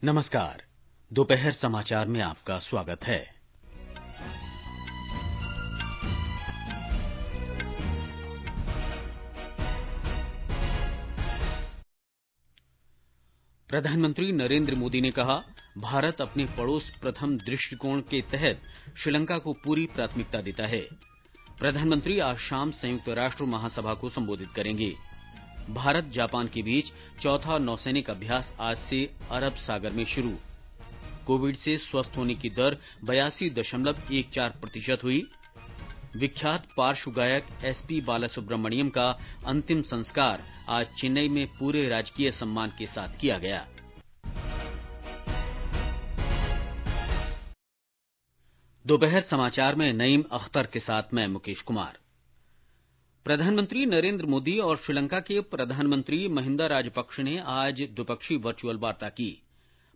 नमस्कार। दोपहर समाचार में आपका स्वागत है। प्रधानमंत्री नरेंद्र मोदी ने कहा, भारत अपने पड़ोस प्रथम दृष्टिकोण के तहत श्रीलंका को पूरी प्राथमिकता देता है। प्रधानमंत्री आज शाम संयुक्त राष्ट्र महासभा को संबोधित करेंगे। भारत जापान के बीच चौथा नौसैनिक अभ्यास आज से अरब सागर में शुरू। कोविड से स्वस्थ होने की दर 82.14% हुई। विख्यात पार्श्व गायक एसपी बालासुब्रमण्यम का अंतिम संस्कार आज चेन्नई में पूरे राजकीय सम्मान के साथ किया गया। दोपहर समाचार में नईम अख्तर के साथ मैं मुकेश कुमार। प्रधानमंत्री नरेंद्र मोदी और श्रीलंका के प्रधानमंत्री महिंदा राजपक्ष ने आज द्विपक्षीय वर्चुअल वार्ता की।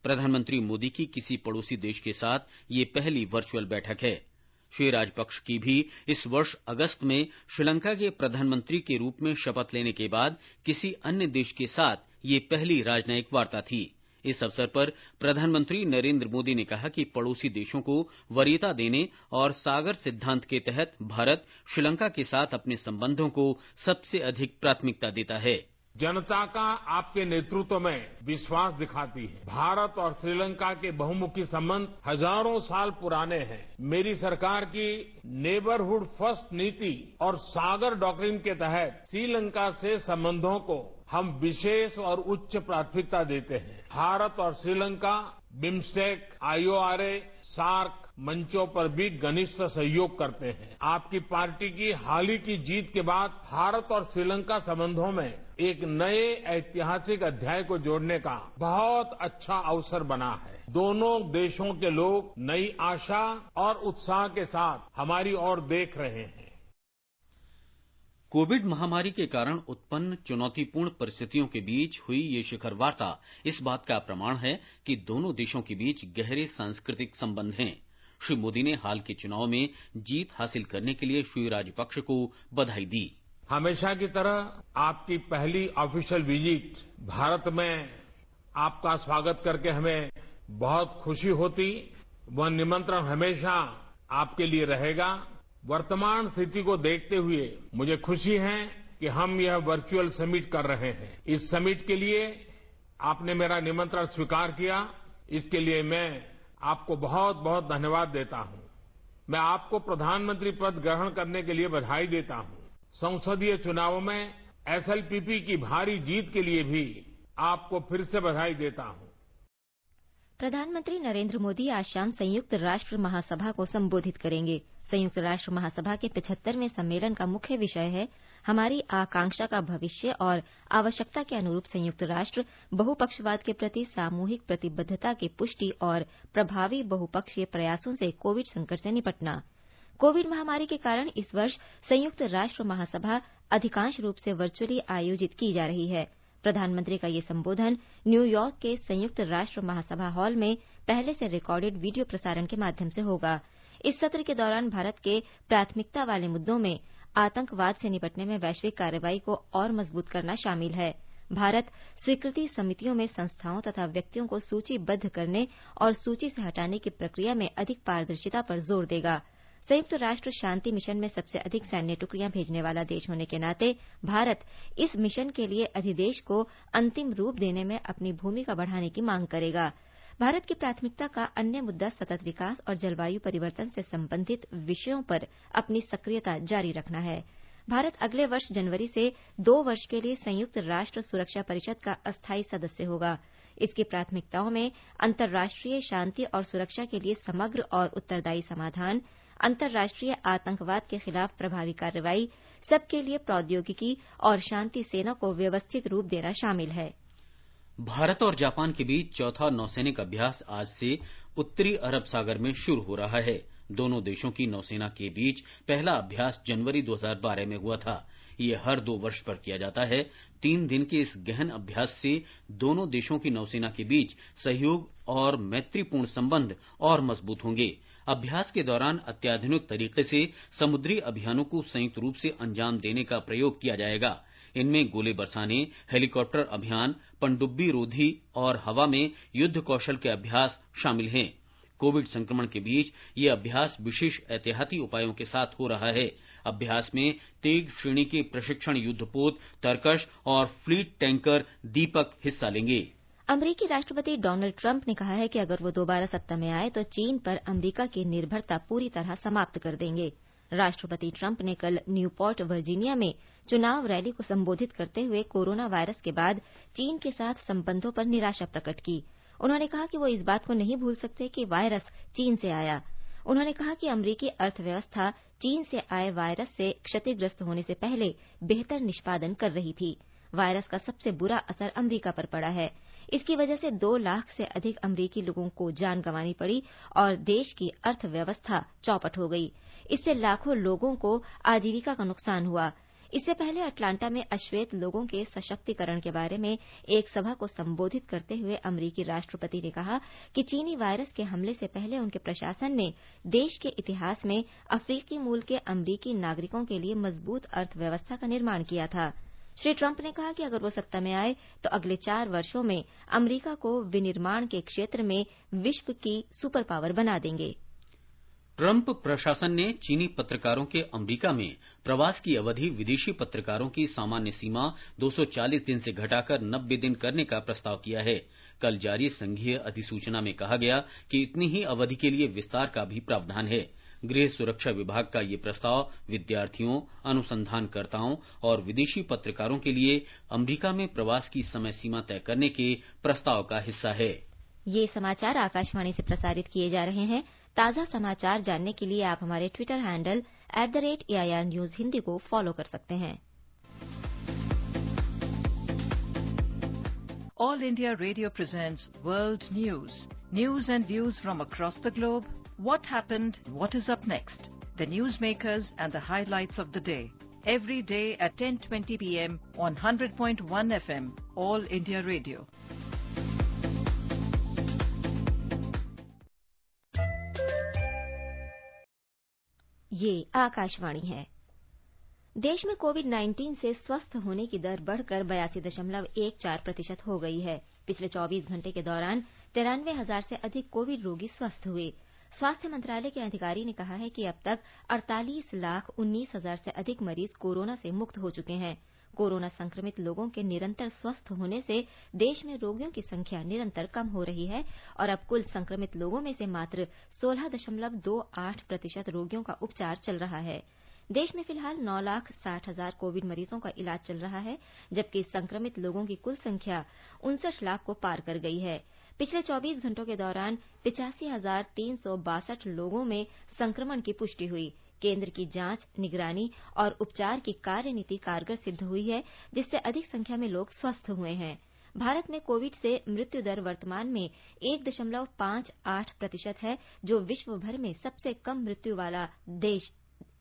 प्रधानमंत्री मोदी की किसी पड़ोसी देश के साथ ये पहली वर्चुअल बैठक है। श्री राजपक्ष की भी इस वर्ष अगस्त में श्रीलंका के प्रधानमंत्री के रूप में शपथ लेने के बाद किसी अन्य देश के साथ ये पहली राजनयिक वार्ता थी। इस अवसर पर प्रधानमंत्री नरेंद्र मोदी ने कहा कि पड़ोसी देशों को वरीयता देने और सागर सिद्धांत के तहत भारत श्रीलंका के साथ अपने संबंधों को सबसे अधिक प्राथमिकता देता है। जनता का आपके नेतृत्व में विश्वास दिखाती है। भारत और श्रीलंका के बहुमुखी संबंध हजारों साल पुराने हैं। मेरी सरकार की नेबरहुड फर्स्ट नीति और सागर डॉक्ट्रिन के तहत श्रीलंका से संबंधों को हम विशेष और उच्च प्राथमिकता देते हैं। भारत और श्रीलंका बिम्स्टेक, आईओआरए, सार्क मंचों पर भी घनिष्ठ सहयोग करते हैं। आपकी पार्टी की हाल ही की जीत के बाद भारत और श्रीलंका संबंधों में एक नए ऐतिहासिक अध्याय को जोड़ने का बहुत अच्छा अवसर बना है। दोनों देशों के लोग नई आशा और उत्साह के साथ हमारी ओर देख रहे हैं। कोविड महामारी के कारण उत्पन्न चुनौतीपूर्ण परिस्थितियों के बीच हुई ये शिखर वार्ता इस बात का प्रमाण है कि दोनों देशों के बीच गहरे सांस्कृतिक संबंध हैं। श्री मोदी ने हाल के चुनाव में जीत हासिल करने के लिए श्री राजपक्ष को बधाई दी। हमेशा की तरह आपकी पहली ऑफिशियल विजिट भारत में आपका स्वागत करके हमें बहुत खुशी होती। वह निमंत्रण हमेशा आपके लिए रहेगा। वर्तमान स्थिति को देखते हुए मुझे खुशी है कि हम यह वर्चुअल समिट कर रहे हैं। इस समिट के लिए आपने मेरा निमंत्रण स्वीकार किया, इसके लिए मैं आपको बहुत बहुत धन्यवाद देता हूं। मैं आपको प्रधानमंत्री पद ग्रहण करने के लिए बधाई देता हूं। संसदीय चुनावों में एसएलपीपी की भारी जीत के लिए भी आपको फिर से बधाई देता हूं। प्रधानमंत्री नरेंद्र मोदी आज शाम संयुक्त राष्ट्र महासभा को संबोधित करेंगे। संयुक्त राष्ट्र महासभा के 75वें सम्मेलन का मुख्य विषय है हमारी आकांक्षा का भविष्य और आवश्यकता के अनुरूप संयुक्त राष्ट्र बहुपक्षवाद के प्रति सामूहिक प्रतिबद्धता की पुष्टि और प्रभावी बहुपक्षीय प्रयासों से कोविड संकट से निपटना। कोविड महामारी के कारण इस वर्ष संयुक्त राष्ट्र महासभा अधिकांश रूप से वर्चुअली आयोजित की जा रही है। प्रधानमंत्री का ये संबोधन न्यूयॉर्क के संयुक्त राष्ट्र महासभा हॉल में पहले से रिकॉर्डेड वीडियो प्रसारण के माध्यम से होगा। इस सत्र के दौरान भारत के प्राथमिकता वाले मुद्दों में आतंकवाद से निपटने में वैश्विक कार्रवाई को और मजबूत करना शामिल है। भारत स्वीकृति समितियों में संस्थाओं तथा व्यक्तियों को सूचीबद्ध करने और सूची से हटाने की प्रक्रिया में अधिक पारदर्शिता पर जोर देगा। संयुक्त राष्ट्र शांति मिशन में सबसे अधिक सैन्य टुकड़ियां भेजने वाला देश होने के नाते भारत इस मिशन के लिए अधिदेश को अंतिम रूप देने में अपनी भूमिका बढ़ाने की मांग करेगा। भारत की प्राथमिकता का अन्य मुद्दा सतत विकास और जलवायु परिवर्तन से संबंधित विषयों पर अपनी सक्रियता जारी रखना है। भारत अगले वर्ष जनवरी से 2 वर्ष के लिए संयुक्त राष्ट्र सुरक्षा परिषद का अस्थायी सदस्य होगा। इसकी प्राथमिकताओं में अंतर्राष्ट्रीय शांति और सुरक्षा के लिए समग्र और उत्तरदायी समाधान, अंतर्राष्ट्रीय आतंकवाद के खिलाफ प्रभावी कार्रवाई, सबके लिए प्रौद्योगिकी और शांति सेना को व्यवस्थित रूप देना शामिल है। भारत और जापान के बीच चौथा नौसैनिक अभ्यास आज से उत्तरी अरब सागर में शुरू हो रहा है। दोनों देशों की नौसेना के बीच पहला अभ्यास जनवरी 2012 में हुआ था। ये हर 2 वर्ष पर किया जाता है। 3 दिन के इस गहन अभ्यास से दोनों देशों की नौसेना के बीच सहयोग और मैत्रीपूर्ण संबंध और मजबूत होंगे। अभ्यास के दौरान अत्याधुनिक तरीके से समुद्री अभियानों को संयुक्त रूप से अंजाम देने का प्रयोग किया जाएगा। इनमें गोले बरसाने, हेलीकॉप्टर अभियान, पनडुब्बी रोधी और हवा में युद्ध कौशल के अभ्यास शामिल हैं। कोविड संक्रमण के बीच ये अभ्यास विशेष एहतियाती उपायों के साथ हो रहा है। अभ्यास में तेग श्रेणी के प्रशिक्षण युद्धपोत, तरकश और फ्लीट टैंकर दीपक हिस्सा लेंगे। अमेरिकी राष्ट्रपति डोनाल्ड ट्रंप ने कहा है कि अगर वो दोबारा सत्ता में आए तो चीन पर अमेरिका की निर्भरता पूरी तरह समाप्त कर देंगे। राष्ट्रपति ट्रंप ने कल न्यूपोर्ट वर्जीनिया में चुनाव रैली को संबोधित करते हुए कोरोना वायरस के बाद चीन के साथ संबंधों पर निराशा प्रकट की। उन्होंने कहा कि वो इस बात को नहीं भूल सकते कि वायरस चीन से आया। उन्होंने कहा कि अमेरिकी अर्थव्यवस्था चीन से आए वायरस से क्षतिग्रस्त होने से पहले बेहतर निष्पादन कर रही थी। वायरस का सबसे बुरा असर अमेरिका पर पड़ा है। इसकी वजह से 2 लाख से अधिक अमेरिकी लोगों को जान गंवानी पड़ी और देश की अर्थव्यवस्था चौपट हो गई। इससे लाखों लोगों को आजीविका का नुकसान हुआ। इससे पहले अटलांटा में अश्वेत लोगों के सशक्तिकरण के बारे में एक सभा को संबोधित करते हुए अमेरिकी राष्ट्रपति ने कहा कि चीनी वायरस के हमले से पहले उनके प्रशासन ने देश के इतिहास में अफ्रीकी मूल के अमेरिकी नागरिकों के लिए मजबूत अर्थव्यवस्था का निर्माण किया था। श्री ट्रंप ने कहा कि अगर वो सत्ता में आए तो अगले 4 वर्षों में अमेरिका को विनिर्माण के क्षेत्र में विश्व की सुपर पावर बना देंगे। ट्रंप प्रशासन ने चीनी पत्रकारों के अमेरिका में प्रवास की अवधि विदेशी पत्रकारों की सामान्य सीमा 240 दिन से घटाकर 90 दिन करने का प्रस्ताव किया है। कल जारी संघीय अधिसूचना में कहा गया कि इतनी ही अवधि के लिए विस्तार का भी प्रावधान है। गृह सुरक्षा विभाग का ये प्रस्ताव विद्यार्थियों, अनुसंधानकर्ताओं और विदेशी पत्रकारों के लिए अमेरिका में प्रवास की समय सीमा तय करने के प्रस्ताव का हिस्सा है। ये समाचार आकाशवाणी से प्रसारित किए जा रहे हैं। ताज़ा समाचार जानने के लिए आप हमारे Twitter handle @AIR News Hindi को फॉलो कर सकते हैं। All India Radio presents World News. News and views from across the globe. What happened? What is up next? The newsmakers and the highlights of the day. Every day at 10:20 p.m. on 100.1 FM. All India Radio. ये आकाशवाणी है। देश में कोविड-19 से स्वस्थ होने की दर बढ़कर 82.14% हो गई है। पिछले 24 घंटे के दौरान 93,000 से अधिक कोविड रोगी स्वस्थ हुए। स्वास्थ्य मंत्रालय के अधिकारी ने कहा है कि अब तक 48,19,000 से अधिक मरीज कोरोना से मुक्त हो चुके हैं। कोरोना संक्रमित लोगों के निरंतर स्वस्थ होने से देश में रोगियों की संख्या निरंतर कम हो रही है और अब कुल संक्रमित लोगों में से मात्र 16.28% रोगियों का उपचार चल रहा है। देश में फिलहाल 9,60,000 कोविड मरीजों का इलाज चल रहा है, जबकि संक्रमित लोगों की कुल संख्या 59 लाख को पार कर गई है। पिछले 24 घंटों के दौरान 85,362 लोगों में संक्रमण की पुष्टि हुई। केंद्र की जांच, निगरानी और उपचार की कार्यनीति कारगर सिद्ध हुई है, जिससे अधिक संख्या में लोग स्वस्थ हुए हैं। भारत में कोविड से मृत्यु दर वर्तमान में 1.58% है, जो विश्व भर में सबसे कम मृत्यु वाला देश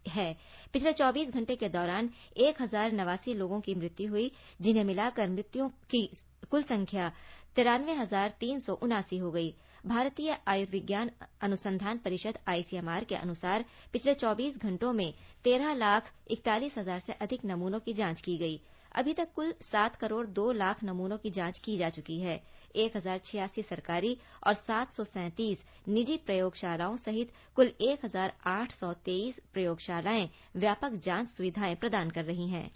है। पिछले 24 घंटे के दौरान 1,089 लोगों की मृत्यु हुई, जिन्हें मिलाकर मृत्युओं की कुल संख्या 93,379 हो गई। भारतीय आयुर्विज्ञान अनुसंधान परिषद ICMR के अनुसार पिछले 24 घंटों में 13,41,000 से अधिक नमूनों की जांच की गई। अभी तक कुल 7 करोड़ 2 लाख नमूनों की जांच की जा चुकी है। 1,086 सरकारी और 737 निजी प्रयोगशालाओं सहित कुल 1,823 प्रयोगशालाएं व्यापक जांच सुविधाएं प्रदान कर रही हैं।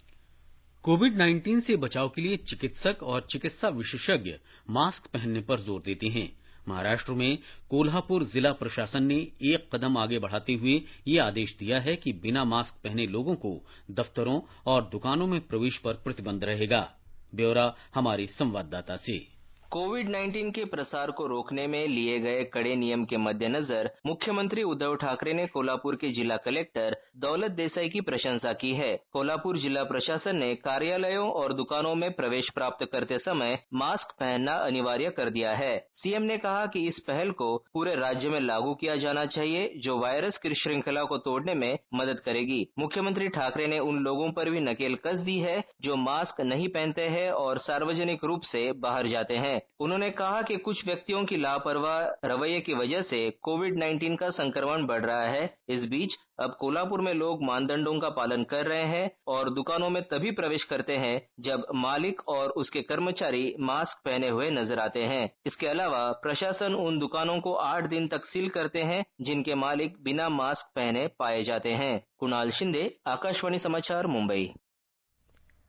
कोविड-19 से बचाव के लिए चिकित्सक और चिकित्सा विशेषज्ञ मास्क पहनने पर जोर देते हैं। महाराष्ट्र में कोल्हापुर जिला प्रशासन ने एक कदम आगे बढ़ाते हुए ये आदेश दिया है कि बिना मास्क पहने लोगों को दफ्तरों और दुकानों में प्रवेश पर प्रतिबंध रहेगा। ब्यौरा हमारे संवाददाता से। कोविड-19 के प्रसार को रोकने में लिए गए कड़े नियम के मद्देनजर मुख्यमंत्री उद्धव ठाकरे ने कोल्हापुर के जिला कलेक्टर दौलत देसाई की प्रशंसा की है। कोल्हापुर जिला प्रशासन ने कार्यालयों और दुकानों में प्रवेश प्राप्त करते समय मास्क पहनना अनिवार्य कर दिया है। सीएम ने कहा कि इस पहल को पूरे राज्य में लागू किया जाना चाहिए, जो वायरस की श्रृंखला को तोड़ने में मदद करेगी। मुख्यमंत्री ठाकरे ने उन लोगों पर भी नकेल कस दी है जो मास्क नहीं पहनते हैं और सार्वजनिक रूप से बाहर जाते हैं। उन्होंने कहा कि कुछ व्यक्तियों की लापरवाह रवैये की वजह से कोविड-19 का संक्रमण बढ़ रहा है। इस बीच अब कोल्हापुर में लोग मानदंडों का पालन कर रहे हैं और दुकानों में तभी प्रवेश करते हैं जब मालिक और उसके कर्मचारी मास्क पहने हुए नजर आते हैं। इसके अलावा प्रशासन उन दुकानों को 8 दिन तक सील करते हैं जिनके मालिक बिना मास्क पहने पाए जाते हैं। कुणाल शिंदे, आकाशवाणी समाचार, मुंबई।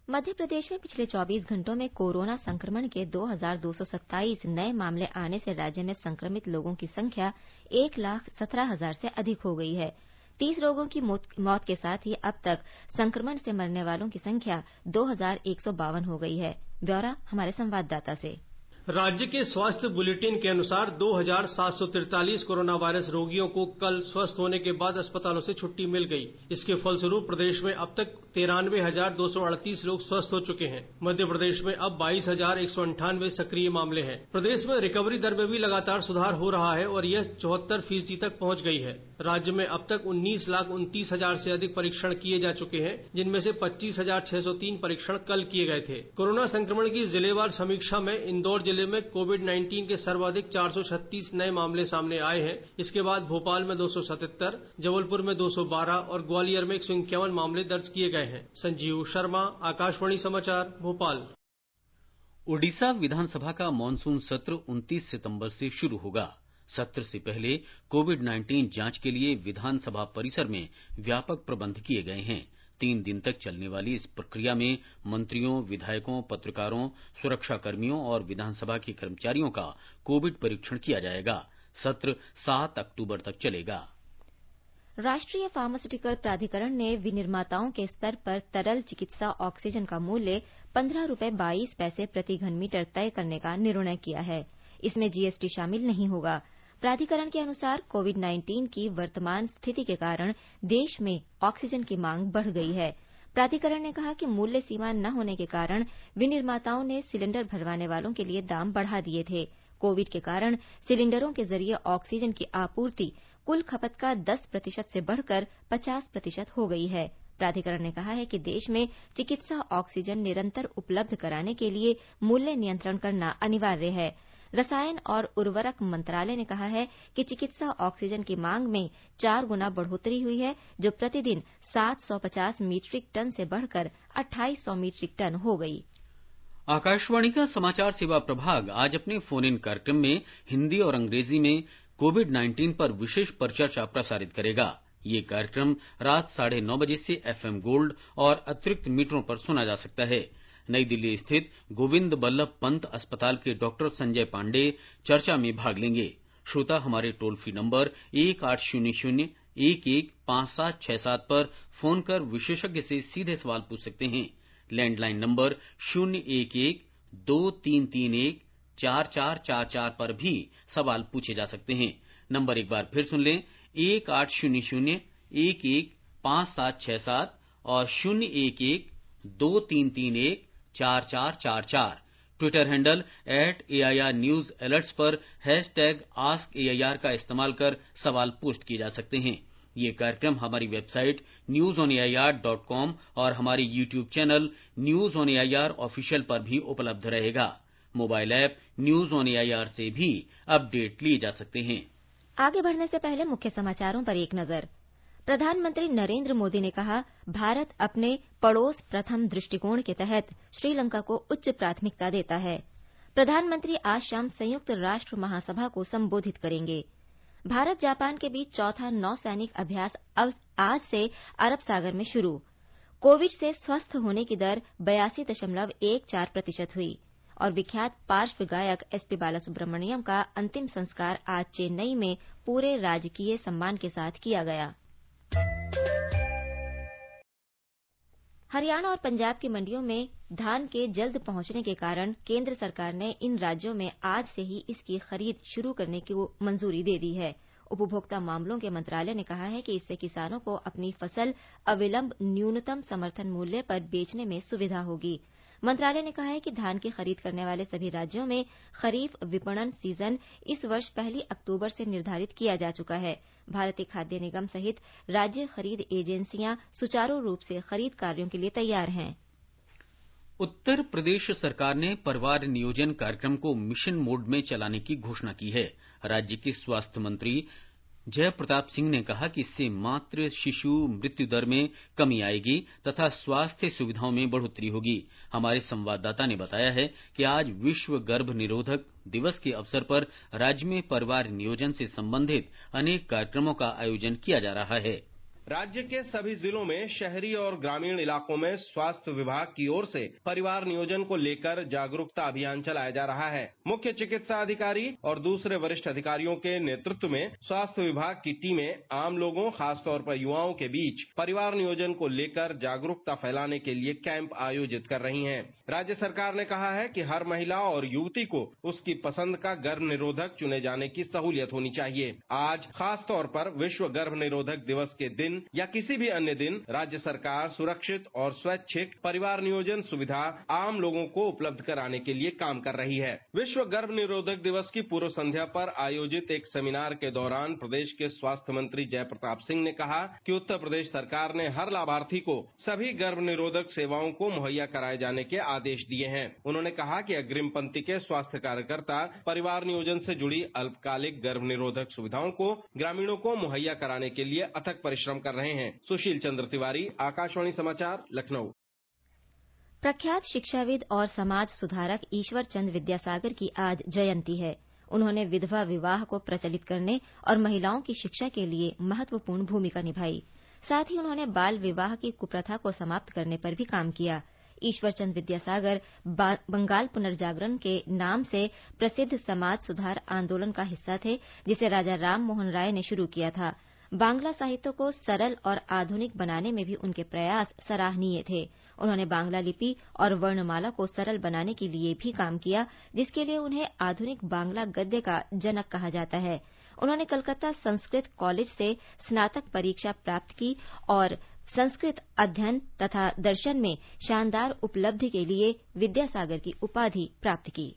मध्य प्रदेश में पिछले 24 घंटों में कोरोना संक्रमण के 2,227 नए मामले आने से राज्य में संक्रमित लोगों की संख्या 1,17,000 से अधिक हो गई है। 30 लोगों की मौत के साथ ही अब तक संक्रमण से मरने वालों की संख्या 2,152 हो गई है। ब्यौरा हमारे संवाददाता से। राज्य के स्वास्थ्य बुलेटिन के अनुसार 2,743 कोरोना वायरस रोगियों को कल स्वस्थ होने के बाद अस्पतालों से छुट्टी मिल गई। इसके फलस्वरूप प्रदेश में अब तक 93,238 लोग स्वस्थ हो चुके हैं। मध्य प्रदेश में अब 22,198 सक्रिय मामले हैं। प्रदेश में रिकवरी दर में भी लगातार सुधार हो रहा है और यह 74% तक पहुंच गई है। राज्य में अब तक 19,29,000 से अधिक परीक्षण किए जा चुके हैं, जिनमें से 25,603 परीक्षण कल किए गए थे। कोरोना संक्रमण की जिलेवार समीक्षा में इंदौर जिले में कोविड-19 के सर्वाधिक 436 नए मामले सामने आए हैं। इसके बाद भोपाल में 277, जबलपुर में 212 और ग्वालियर में 151 मामले दर्ज किए गए हैं। संजीव शर्मा, आकाशवाणी समाचार, भोपाल। ओडिशा विधानसभा का मानसून सत्र 29 सितंबर से शुरू होगा। सत्र से पहले कोविड-19 जांच के लिए विधानसभा परिसर में व्यापक प्रबंध किए गए हैं। 3 दिन तक चलने वाली इस प्रक्रिया में मंत्रियों, विधायकों, पत्रकारों, सुरक्षाकर्मियों और विधानसभा के कर्मचारियों का कोविड परीक्षण किया जाएगा। सत्र 7 अक्टूबर तक चलेगा। राष्ट्रीय फार्मास्यूटिकल प्राधिकरण ने विनिर्माताओं के स्तर पर तरल चिकित्सा ऑक्सीजन का मूल्य 15 रुपये 22 पैसे प्रति घन मीटर तय करने का निर्णय किया है। इसमें जीएसटी शामिल नहीं होगा। प्राधिकरण के अनुसार कोविड-19 की वर्तमान स्थिति के कारण देश में ऑक्सीजन की मांग बढ़ गई है। प्राधिकरण ने कहा कि मूल्य सीमा न होने के कारण विनिर्माताओं ने सिलेंडर भरवाने वालों के लिए दाम बढ़ा दिए थे। कोविड के कारण सिलेंडरों के जरिए ऑक्सीजन की आपूर्ति कुल खपत का 10% से बढ़कर 50% हो गई है। प्राधिकरण ने कहा है कि देश में चिकित्सा ऑक्सीजन निरंतर उपलब्ध कराने के लिए मूल्य नियंत्रण करना अनिवार्य है। रसायन और उर्वरक मंत्रालय ने कहा है कि चिकित्सा ऑक्सीजन की मांग में 4 गुना बढ़ोतरी हुई है, जो प्रतिदिन 750 मीट्रिक टन से बढ़कर 2800 मीट्रिक टन हो गई। आकाशवाणी का समाचार सेवा प्रभाग आज अपने फोन इन कार्यक्रम में हिंदी और अंग्रेजी में कोविड-19 पर विशेष परिचर्चा प्रसारित करेगा। ये कार्यक्रम रात 9:30 बजे से एफएम गोल्ड और अतिरिक्त मीटरों पर सुना जा सकता है। नई दिल्ली स्थित गोविंद बल्लभ पंत अस्पताल के डॉक्टर संजय पांडे चर्चा में भाग लेंगे। श्रोता हमारे टोल फ्री नंबर 1800-115767 पर फोन कर विशेषज्ञ से सीधे सवाल पूछ सकते हैं। लैंडलाइन नंबर 011-2331-4444 पर भी सवाल पूछे जा सकते हैं। नंबर एक बार फिर सुन लें, 1800-115767 और 011-2331-4444। Twitter handle @AIR News Alerts पर #AskAIR का इस्तेमाल कर सवाल पोस्ट किए जा सकते हैं। ये कार्यक्रम हमारी वेबसाइट newsonair.com और हमारे YouTube channel news on AIR official पर भी उपलब्ध रहेगा। Mobile app news on AIR से भी अपडेट लिए जा सकते हैं। आगे बढ़ने से पहले मुख्य समाचारों पर एक नजर। प्रधानमंत्री नरेंद्र मोदी ने कहा, भारत अपने पड़ोस प्रथम दृष्टिकोण के तहत श्रीलंका को उच्च प्राथमिकता देता है। प्रधानमंत्री आज शाम संयुक्त राष्ट्र महासभा को संबोधित करेंगे। भारत जापान के बीच चौथा नौसैनिक अभ्यास आज से अरब सागर में शुरू। कोविड से स्वस्थ होने की दर 82.14% हुई और विख्यात पार्श्व गायक एसपी बालासुब्रमण्यम का अंतिम संस्कार आज चेन्नई में पूरे राजकीय सम्मान के साथ किया गया। हरियाणा और पंजाब की मंडियों में धान के जल्द पहुंचने के कारण केंद्र सरकार ने इन राज्यों में आज से ही इसकी खरीद शुरू करने की मंजूरी दे दी है। उपभोक्ता मामलों के मंत्रालय ने कहा है कि इससे किसानों को अपनी फसल अविलंब न्यूनतम समर्थन मूल्य पर बेचने में सुविधा होगी। मंत्रालय ने कहा है कि धान की खरीद करने वाले सभी राज्यों में खरीफ विपणन सीजन इस वर्ष 1 अक्टूबर से निर्धारित किया जा चुका है। भारतीय खाद्य निगम सहित राज्य खरीद एजेंसियां सुचारू रूप से खरीद कार्यों के लिए तैयार हैं। उत्तर प्रदेश सरकार ने परिवार नियोजन कार्यक्रम को मिशन मोड में चलाने की घोषणा की है। राज्य के स्वास्थ्य मंत्री जयप्रताप सिंह ने कहा कि इससे मातृ शिशु मृत्यु दर में कमी आएगी तथा स्वास्थ्य सुविधाओं में बढ़ोतरी होगी। हमारे संवाददाता ने बताया है कि आज विश्व गर्भ निरोधक दिवस के अवसर पर राज्य में परिवार नियोजन से संबंधित अनेक कार्यक्रमों का आयोजन किया जा रहा है। राज्य के सभी जिलों में शहरी और ग्रामीण इलाकों में स्वास्थ्य विभाग की ओर से परिवार नियोजन को लेकर जागरूकता अभियान चलाया जा रहा है। मुख्य चिकित्सा अधिकारी और दूसरे वरिष्ठ अधिकारियों के नेतृत्व में स्वास्थ्य विभाग की टीमें आम लोगों, खासतौर पर युवाओं के बीच परिवार नियोजन को लेकर जागरूकता फैलाने के लिए कैंप आयोजित कर रही हैं। राज्य सरकार ने कहा है कि हर महिला और युवती को उसकी पसंद का गर्भ निरोधक चुने जाने की सहूलियत होनी चाहिए। आज खासतौर पर विश्व गर्भ निरोधक दिवस के दिन या किसी भी अन्य दिन राज्य सरकार सुरक्षित और स्वैच्छिक परिवार नियोजन सुविधा आम लोगों को उपलब्ध कराने के लिए काम कर रही है। विश्व गर्भ निरोधक दिवस की पूर्व संध्या पर आयोजित एक सेमिनार के दौरान प्रदेश के स्वास्थ्य मंत्री जयप्रताप सिंह ने कहा कि उत्तर प्रदेश सरकार ने हर लाभार्थी को सभी गर्भ निरोधक सेवाओं को मुहैया कराए जाने के आदेश दिए हैं। उन्होंने कहा कि अग्रिम पंक्ति के स्वास्थ्य कार्यकर्ता परिवार नियोजन से जुड़ी अल्पकालिक गर्भ निरोधक सुविधाओं को ग्रामीणों को मुहैया कराने के लिए अथक परिश्रम कर रहे हैं। सुशील चंद्र तिवारी, आकाशवाणी समाचार, लखनऊ। प्रख्यात शिक्षाविद और समाज सुधारक ईश्वर चंद विद्यासागर की आज जयंती है। उन्होंने विधवा विवाह को प्रचलित करने और महिलाओं की शिक्षा के लिए महत्वपूर्ण भूमिका निभाई। साथ ही उन्होंने बाल विवाह की कुप्रथा को समाप्त करने पर भी काम किया। ईश्वर चंद विद्यासागर बंगाल पुनर्जागरण के नाम से प्रसिद्ध समाज सुधार आंदोलन का हिस्सा थे, जिसे राजा राम मोहन राय ने शुरू किया था। बांग्ला साहित्य को सरल और आधुनिक बनाने में भी उनके प्रयास सराहनीय थे। उन्होंने बांग्ला लिपि और वर्णमाला को सरल बनाने के लिए भी काम किया, जिसके लिए उन्हें आधुनिक बांग्ला गद्य का जनक कहा जाता है। उन्होंने कलकत्ता संस्कृत कॉलेज से स्नातक परीक्षा प्राप्त की और संस्कृत अध्ययन तथा दर्शन में शानदार उपलब्धि के लिए विद्यासागर की उपाधि प्राप्त की।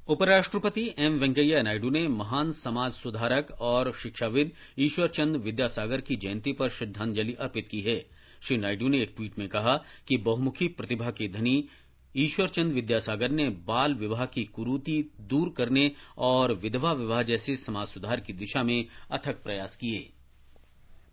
उपराष्ट्रपति एम वेंकैया नायडू ने महान समाज सुधारक और शिक्षाविद ईश्वर चंद विद्यासागर की जयंती पर श्रद्धांजलि अर्पित की है। श्री नायडू ने एक ट्वीट में कहा कि बहुमुखी प्रतिभा के धनी ईश्वर चंद विद्यासागर ने बाल विवाह की कुरीति दूर करने और विधवा विवाह जैसे समाज सुधार की दिशा में अथक प्रयास किए।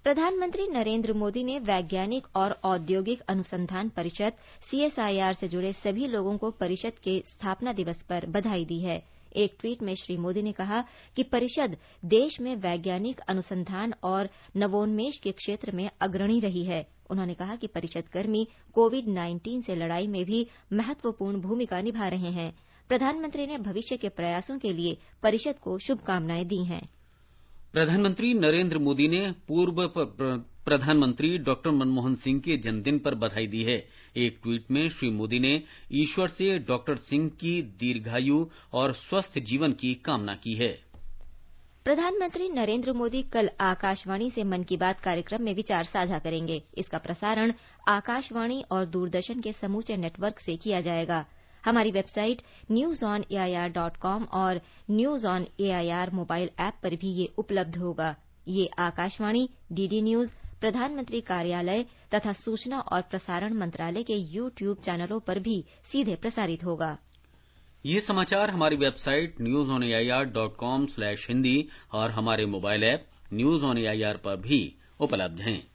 प्रधानमंत्री नरेंद्र मोदी ने वैज्ञानिक और औद्योगिक अनुसंधान परिषद सीएसआईआर से जुड़े सभी लोगों को परिषद के स्थापना दिवस पर बधाई दी है। एक ट्वीट में श्री मोदी ने कहा कि परिषद देश में वैज्ञानिक अनुसंधान और नवोन्मेष के क्षेत्र में अग्रणी रही है। उन्होंने कहा कि परिषद कर्मी कोविड-19 से लड़ाई में भी महत्वपूर्ण भूमिका निभा रहे हैं। प्रधानमंत्री ने भविष्य के प्रयासों के लिए परिषद को शुभकामनाएं दी हैं। प्रधानमंत्री नरेंद्र मोदी ने पूर्व प्रधानमंत्री डॉक्टर मनमोहन सिंह के जन्मदिन पर बधाई दी है। एक ट्वीट में श्री मोदी ने ईश्वर से डॉक्टर सिंह की दीर्घायु और स्वस्थ जीवन की कामना की है। प्रधानमंत्री नरेंद्र मोदी कल आकाशवाणी से मन की बात कार्यक्रम में विचार साझा करेंगे। इसका प्रसारण आकाशवाणी और दूरदर्शन के समूचे नेटवर्क से किया जाएगा। हमारी वेबसाइट newsonair.com और news on AIR mobile app पर भी ये उपलब्ध होगा। ये आकाशवाणी, डीडी न्यूज, प्रधानमंत्री कार्यालय तथा सूचना और प्रसारण मंत्रालय के यूट्यूब चैनलों पर भी सीधे प्रसारित होगा। ये समाचार हमारी वेबसाइट newsonair.com/hindi और हमारे mobile app news on AIR पर भी उपलब्ध हैं।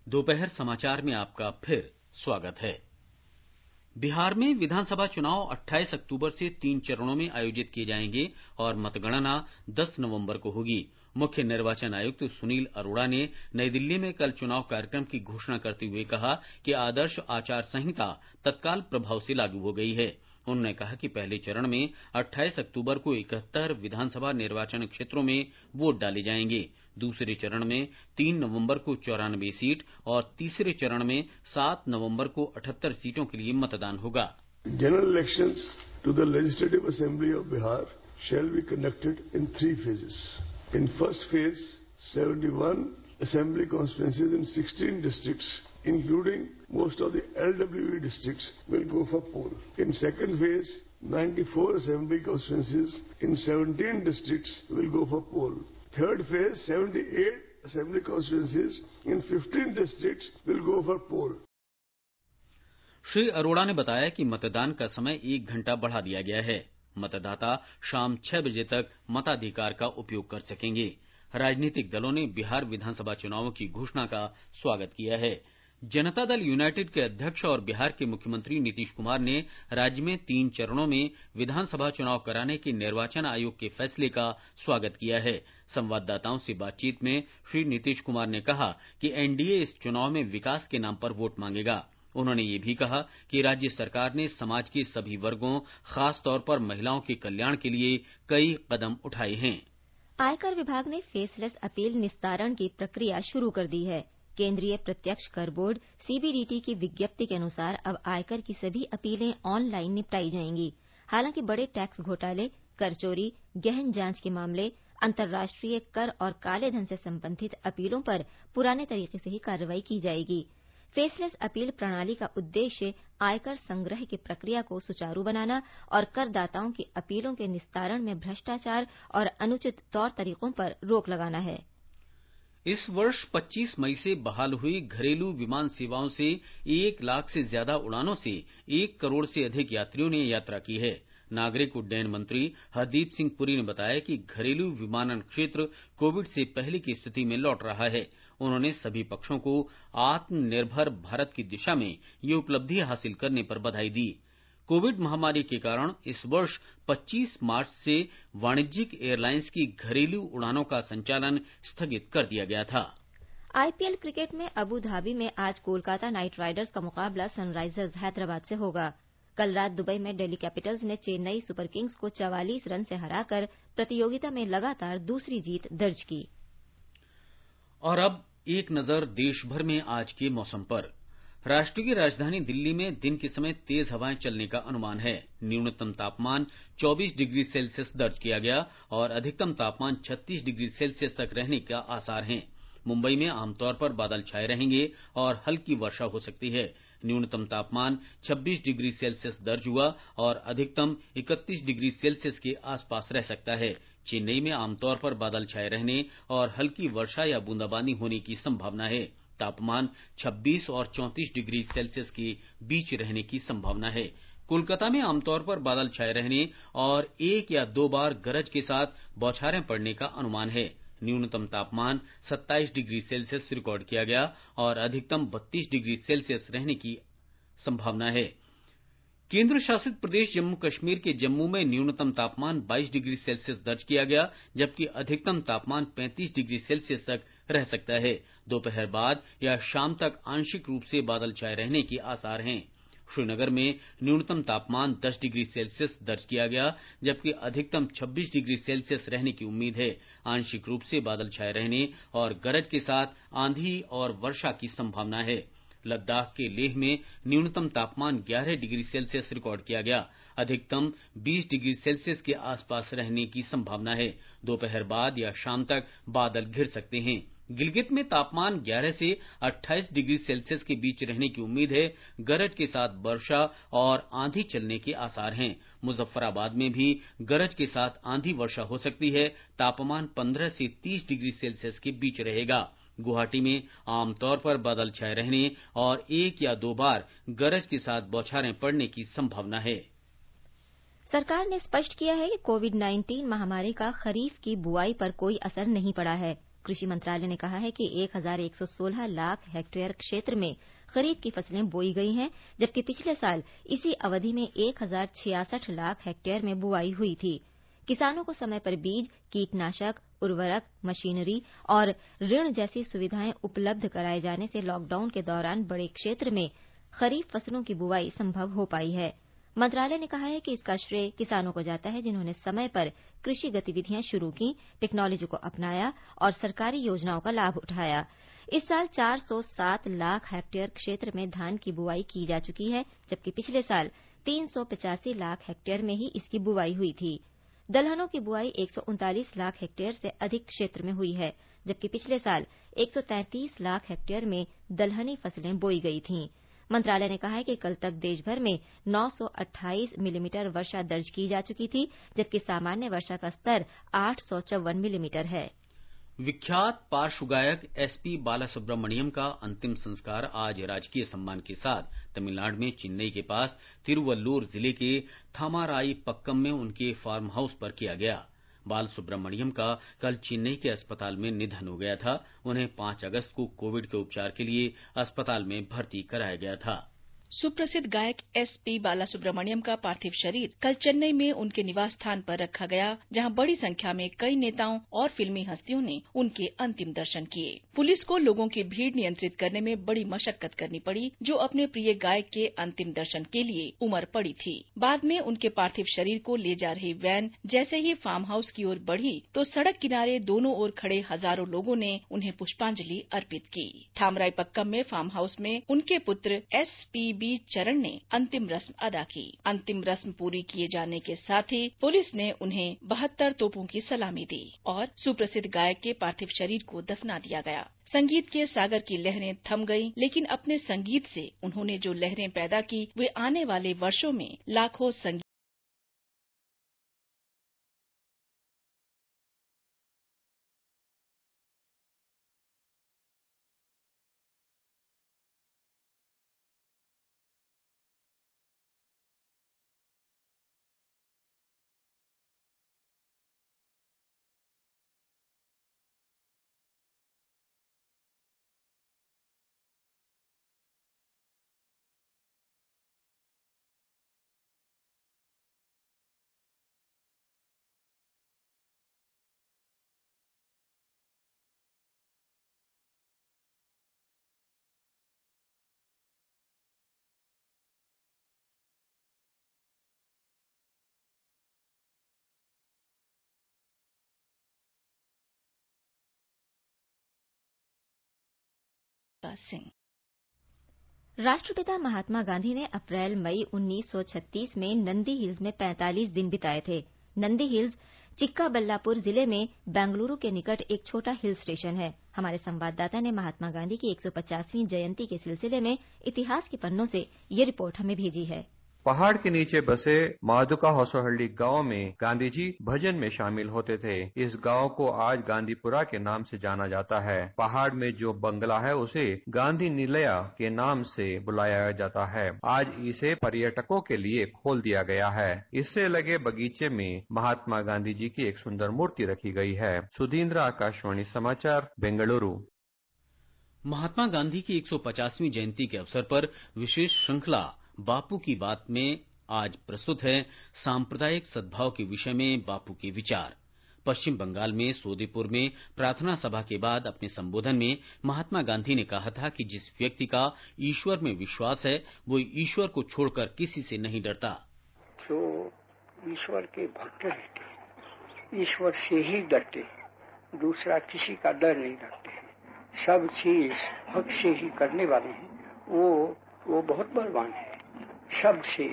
दोपहर समाचार में आपका फिर स्वागत है। बिहार में विधानसभा चुनाव 28 अक्टूबर से 3 चरणों में आयोजित किए जाएंगे और मतगणना 10 नवंबर को होगी। मुख्य निर्वाचन आयुक्त सुनील अरोड़ा ने नई दिल्ली में कल चुनाव कार्यक्रम की घोषणा करते हुए कहा कि आदर्श आचार संहिता तत्काल प्रभाव से लागू हो गई है। उन्होंने कहा कि पहले चरण में 28 अक्टूबर को 71 विधानसभा निर्वाचन क्षेत्रों में वोट डाले जाएंगे। दूसरे चरण में 3 नवंबर को 94 सीट और तीसरे चरण में 7 नवंबर को 78 सीटों के लिए मतदान होगा। General elections to the legislative assembly of Bihar shall be conducted in 3 phases. In first phase, 71 assembly constituencies in 16 districts, including most of the LWE districts, will go for poll. In second phase, 94 assembly constituencies in 17 districts will go for poll. Third phase, 78 assembly constituencies in 15 districts will go for poll. Shri Arora ने बताया कि मतदान का समय 1 घंटा बढ़ा दिया गया है। मतदाता शाम 6 बजे तक मताधिकार का उपयोग कर सकेंगे। राजनीतिक दलों ने बिहार विधानसभा चुनावों की घोषणा का स्वागत किया है। जनता दल यूनाइटेड के अध्यक्ष और बिहार के मुख्यमंत्री नीतीश कुमार ने राज्य में 3 चरणों में विधानसभा चुनाव कराने के निर्वाचन आयोग के फैसले का स्वागत किया है। संवाददाताओं से बातचीत में श्री नीतीश कुमार ने कहा कि एनडीए इस चुनाव में विकास के नाम पर वोट मांगेगा। उन्होंने ये भी कहा कि राज्य सरकार ने समाज के सभी वर्गों, खास तौर पर महिलाओं के कल्याण के लिए कई कदम उठाए हैं। आयकर विभाग ने फेसलेस अपील निस्तारण की प्रक्रिया शुरू कर दी है। केंद्रीय प्रत्यक्ष कर बोर्ड सीबीडीटी की विज्ञप्ति के अनुसार अब आयकर की सभी अपीलें ऑनलाइन निपटाई जाएंगी। हालांकि बड़े टैक्स घोटाले, कर चोरी, गहन जांच के मामले, अंतर्राष्ट्रीय कर और काले धन से संबंधित अपीलों पर पुराने तरीके से ही कार्रवाई की जाएगी। फेसलेस अपील प्रणाली का उद्देश्य आयकर संग्रह की प्रक्रिया को सुचारू बनाना और करदाताओं की अपीलों के निस्तारण में भ्रष्टाचार और अनुचित तौर तरीकों पर रोक लगाना है। इस वर्ष 25 मई से बहाल हुई घरेलू विमान सेवाओं से 1 लाख से ज्यादा उड़ानों से 1 करोड़ से अधिक यात्रियों ने यात्रा की है। नागरिक उड्डयन मंत्री हरदीप सिंह पुरी ने बताया कि घरेलू विमानन क्षेत्र कोविड से पहले की स्थिति में लौट रहा है। उन्होंने सभी पक्षों को आत्मनिर्भर भारत की दिशा में ये उपलब्धि हासिल करने पर बधाई दी। कोविड महामारी के कारण इस वर्ष 25 मार्च से वाणिज्यिक एयरलाइंस की घरेलू उड़ानों का संचालन स्थगित कर दिया गया था। आईपीएल क्रिकेट में अबू धाबी में आज कोलकाता नाइट राइडर्स का मुकाबला सनराइजर्स हैदराबाद से होगा। कल रात दुबई में दिल्ली कैपिटल्स ने चेन्नई सुपर किंग्स को 44 रन से हराकर प्रतियोगिता में लगातार दूसरी जीत दर्ज की। और अब एक नजर देश भर में आज के मौसम पर। राष्ट्रीय राजधानी दिल्ली में दिन के समय तेज हवाएं चलने का अनुमान है। न्यूनतम तापमान 24 डिग्री सेल्सियस दर्ज किया गया और अधिकतम तापमान 36 डिग्री सेल्सियस तक रहने का आसार हैं। मुंबई में आमतौर पर बादल छाए रहेंगे और हल्की वर्षा हो सकती है। न्यूनतम तापमान 26 डिग्री सेल्सियस दर्ज हुआ और अधिकतम 31 डिग्री सेल्सियस के आसपास रह सकता है। चेन्नई में आमतौर पर बादल छाए रहने और हल्की वर्षा या बूंदाबांदी होने की संभावना है। तापमान 26 और 34 डिग्री सेल्सियस के बीच रहने की संभावना है। कोलकाता में आमतौर पर बादल छाए रहने और 1 या 2 बार गरज के साथ बौछारें पड़ने का अनुमान है। न्यूनतम तापमान 27 डिग्री सेल्सियस रिकॉर्ड किया गया और अधिकतम 32 डिग्री सेल्सियस रहने की संभावना है। केंद्र शासित प्रदेश जम्मू कश्मीर के जम्मू में न्यूनतम तापमान 22 डिग्री सेल्सियस दर्ज किया गया, जबकि अधिकतम तापमान 35 डिग्री सेल्सियस तक रह सकता है। दोपहर बाद या शाम तक आंशिक रूप से बादल छाए रहने के आसार हैं। श्रीनगर में न्यूनतम तापमान 10 डिग्री सेल्सियस दर्ज किया गया, जबकि अधिकतम 26 डिग्री सेल्सियस रहने की उम्मीद है। आंशिक रूप से बादल छाए रहने और गरज के साथ आंधी और वर्षा की संभावना है। लद्दाख के लेह में न्यूनतम तापमान 11 डिग्री सेल्सियस रिकॉर्ड किया गया। अधिकतम 20 डिग्री सेल्सियस के आसपास रहने की संभावना है। दोपहर बाद या शाम तक बादल घिर सकते हैं। गिलगित में तापमान 11 से 28 डिग्री सेल्सियस के बीच रहने की उम्मीद है। गरज के साथ वर्षा और आंधी चलने के आसार हैं। मुजफ्फराबाद में भी गरज के साथ आंधी वर्षा हो सकती है। तापमान 15 से 30 डिग्री सेल्सियस के बीच रहेगा। गुवाहाटी में आमतौर पर बादल छाए रहने और 1 या 2 बार गरज के साथ बौछारें पड़ने की संभावना है। सरकार ने स्पष्ट किया है कि कोविड-19 महामारी का खरीफ की बुआई पर कोई असर नहीं पड़ा है। कृषि मंत्रालय ने कहा है कि 1116 लाख हेक्टेयर क्षेत्र में खरीफ की फसलें बोई गई हैं, जबकि पिछले साल इसी अवधि में 1066 लाख हेक्टेयर में बुआई हुई थी। किसानों को समय पर बीज, कीटनाशक, उर्वरक, मशीनरी और ऋण जैसी सुविधाएं उपलब्ध कराए जाने से लॉकडाउन के दौरान बड़े क्षेत्र में खरीफ फसलों की बुआई संभव हो पाई है। मंत्रालय ने कहा है कि इसका श्रेय किसानों को जाता है, जिन्होंने समय पर कृषि गतिविधियां शुरू की, टेक्नोलॉजी को अपनाया और सरकारी योजनाओं का लाभ उठाया। इस साल 407 लाख हेक्टेयर क्षेत्र में धान की बुआई की जा चुकी है, जबकि पिछले साल 385 लाख हेक्टेयर में ही इसकी बुआई हुई थी। दलहनों की बुआई 139 लाख हेक्टेयर से अधिक क्षेत्र में हुई है, जबकि पिछले साल 133 लाख हेक्टेयर में दलहनी फसलें बोई गई थीं। मंत्रालय ने कहा है कि कल तक देश भर में 928 मिलीमीटर वर्षा दर्ज की जा चुकी थी, जबकि सामान्य वर्षा का स्तर 854 मिलीमीटर है। विख्यात पार्श्व गायक एसपी बालासुब्रमण्यम का अंतिम संस्कार आज राजकीय सम्मान के साथ तमिलनाडु में चेन्नई के पास तिरुवल्लुर जिले के थामाराई पक्कम में उनके फार्म हाउस पर किया गया। बाल सुब्रमण्यम का कल चेन्नई के अस्पताल में निधन हो गया था। उन्हें 5 अगस्त को कोविड के उपचार के लिए अस्पताल में भर्ती कराया गया था। सुप्रसिद्ध गायक एसपी बालासुब्रमण्यम का पार्थिव शरीर कल चेन्नई में उनके निवास स्थान पर रखा गया, जहां बड़ी संख्या में कई नेताओं और फिल्मी हस्तियों ने उनके अंतिम दर्शन किए। पुलिस को लोगों की भीड़ नियंत्रित करने में बड़ी मशक्कत करनी पड़ी, जो अपने प्रिय गायक के अंतिम दर्शन के लिए उमड़ पड़ी थी। बाद में उनके पार्थिव शरीर को ले जा रही वैन जैसे ही फार्म हाउस की ओर बढ़ी तो सड़क किनारे दोनों ओर खड़े हजारों लोगों ने उन्हें पुष्पांजलि अर्पित की। थामराई पक्कम में फार्म हाउस में उनके पुत्र एसपी चरण ने अंतिम रस्म अदा की। अंतिम रस्म पूरी किए जाने के साथ ही पुलिस ने उन्हें 72 तोपों की सलामी दी और सुप्रसिद्ध गायक के पार्थिव शरीर को दफना दिया गया। संगीत के सागर की लहरें थम गईं, लेकिन अपने संगीत से उन्होंने जो लहरें पैदा की वे आने वाले वर्षों में लाखों संगीत सिंह। राष्ट्रपिता महात्मा गांधी ने अप्रैल मई 1936 में नंदी हिल्स में 45 दिन बिताए थे। नंदी हिल्स चिक्काबल्लापुर जिले में बेंगलुरु के निकट एक छोटा हिल स्टेशन है। हमारे संवाददाता ने महात्मा गांधी की 150वीं जयंती के सिलसिले में इतिहास के पन्नों से ये रिपोर्ट हमें भेजी है। पहाड़ के नीचे बसे मादुका होसोहल्ली गांव में गांधी जी भजन में शामिल होते थे। इस गांव को आज गांधीपुरा के नाम से जाना जाता है। पहाड़ में जो बंगला है उसे गांधी निलया के नाम से बुलाया जाता है। आज इसे पर्यटकों के लिए खोल दिया गया है। इससे लगे बगीचे में महात्मा गांधी जी की एक सुंदर मूर्ति रखी गई है। सुधींद्र, आकाशवाणी समाचार, बेंगलुरु। महात्मा गांधी की 150वीं जयंती के अवसर पर विशेष श्रृंखला बापू की बात में आज प्रस्तुत है सांप्रदायिक सद्भाव के विषय में बापू के विचार। पश्चिम बंगाल में सोदेपुर में प्रार्थना सभा के बाद अपने संबोधन में महात्मा गांधी ने कहा था कि जिस व्यक्ति का ईश्वर में विश्वास है वो ईश्वर को छोड़कर किसी से नहीं डरता। जो ईश्वर के भक्त रहते, ईश्वर से ही डरते, दूसरा किसी का डर नहीं रखते, सब चीज भक्त से ही करने वाले हैं, वो बहुत बलवान है। सबसे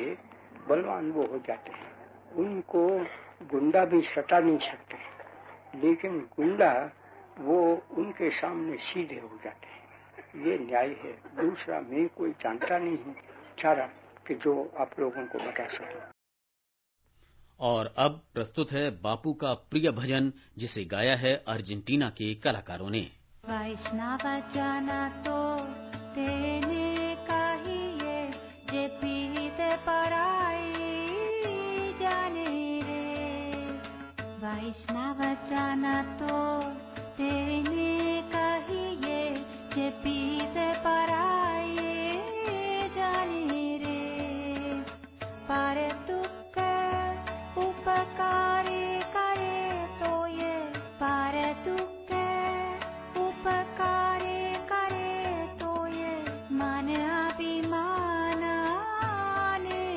बलवान वो हो जाते हैं। उनको गुंडा भी सता नहीं सकते, लेकिन गुंडा वो उनके सामने सीधे हो जाते हैं। ये न्याय है। दूसरा मैं कोई जानता नहीं हूँ चारा कि जो आप लोगों को बता सके। और अब प्रस्तुत है बापू का प्रिय भजन, जिसे गाया है अर्जेंटीना के कलाकारों ने। वैष्णव जाना तो तेने वैष्णव जाना तो तेने कहिए जे पीत पराए जाने रे। पर दुख उपकार करे तो ये, पर दुख उपकार करे तो ये मन अभिमान रे।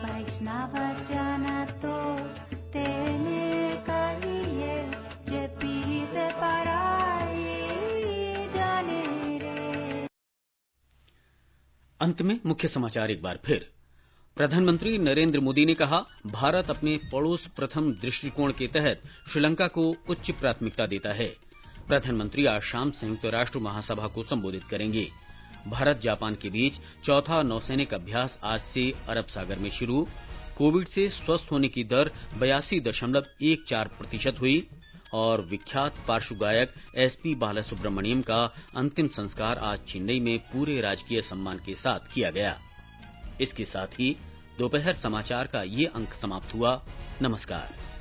वैष्णव जाना तो अंत में मुख्य समाचार एक बार फिर। प्रधानमंत्री नरेंद्र मोदी ने कहा, भारत अपने पड़ोस प्रथम दृष्टिकोण के तहत श्रीलंका को उच्च प्राथमिकता देता है। प्रधानमंत्री आज शाम संयुक्त राष्ट्र महासभा को संबोधित करेंगे। भारत जापान के बीच चौथा नौसैनिक अभ्यास आज से अरब सागर में शुरू। कोविड से स्वस्थ होने की दर 82.14% हुई और विख्यात पार्श्व गायक एसपी बालासुब्रमण्यम का अंतिम संस्कार आज चेन्नई में पूरे राजकीय सम्मान के साथ किया गया। इसके साथ ही दोपहर समाचार का ये अंक समाप्त हुआ। नमस्कार।